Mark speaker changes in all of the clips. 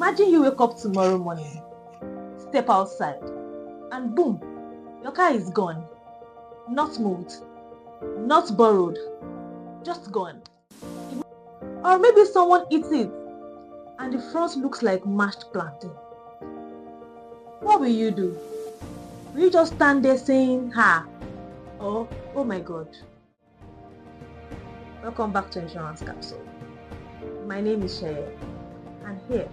Speaker 1: Imagine you wake up tomorrow morning, step outside, and boom, your car is gone. Not moved, not borrowed, just gone. Or maybe someone eats it and the front looks like mashed plantain. What will you do? Will you just stand there saying, ha, or oh my god? Welcome back to Insurance Capsule. My name is Seye, and here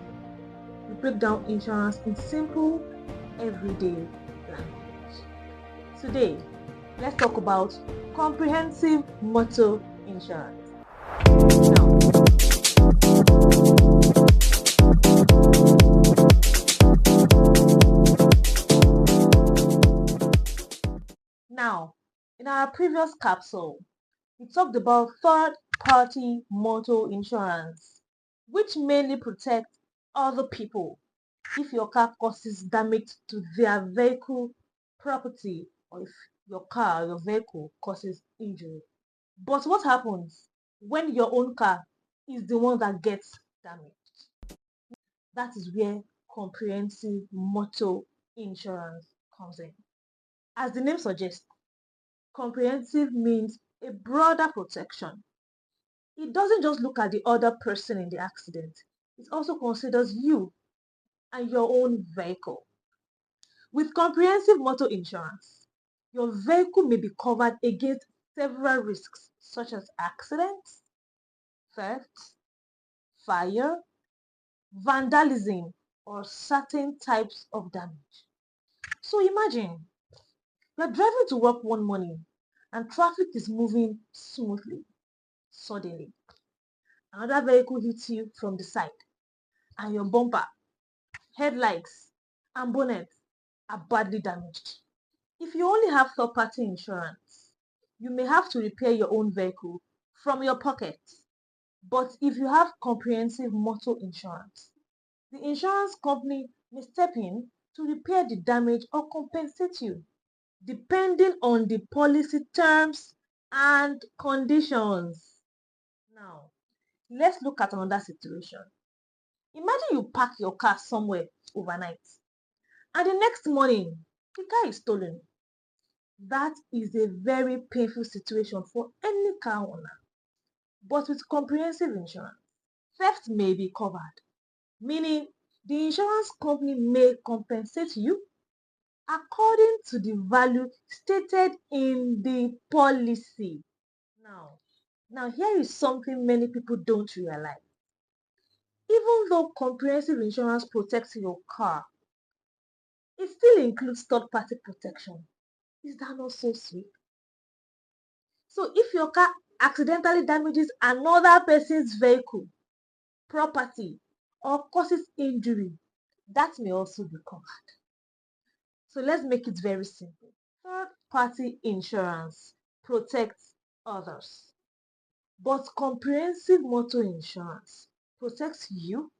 Speaker 1: we break down insurance in simple, everyday language. Today, let's talk about comprehensive motor insurance. Now, in our previous capsule, we talked about third-party motor insurance, which mainly protects other people if your car causes damage to their vehicle, property, or if your vehicle causes injury. But what happens when your own car is the one that gets damaged? That is where comprehensive motor insurance comes in. As the name suggests, comprehensive means a broader protection. It doesn't just look at the other person in the accident, it also considers you and your own vehicle. With comprehensive motor insurance, your vehicle may be covered against several risks such as accidents, theft, fire, vandalism, or certain types of damage. So imagine you're driving to work one morning and traffic is moving smoothly. Suddenly, another vehicle hits you from the side and your bumper, headlights, and bonnet are badly damaged. If you only have third-party insurance, you may have to repair your own vehicle from your pocket. But if you have comprehensive motor insurance, the insurance company may step in to repair the damage or compensate you, depending on the policy terms and conditions. Now, let's look at another situation. Imagine you park your car somewhere overnight and the next morning the car is stolen. That is a very painful situation for any car owner. But with comprehensive insurance, theft may be covered, meaning the insurance company may compensate you according to the value stated in the policy. Now here is something many people don't realize. Even though comprehensive insurance protects your car, it still includes third-party protection. Is that not so sweet? So if your car accidentally damages another person's vehicle, property, or causes injury, that may also be covered. So let's make it very simple. Third-party insurance protects others, but comprehensive motor insurance protects you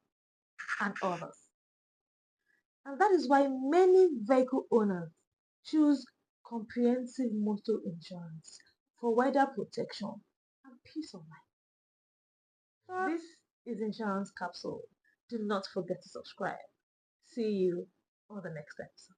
Speaker 1: and others. And that is why many vehicle owners choose comprehensive motor insurance for wider protection and peace of mind. This is Insurance Capsule. Do not forget to subscribe. See you on the next episode.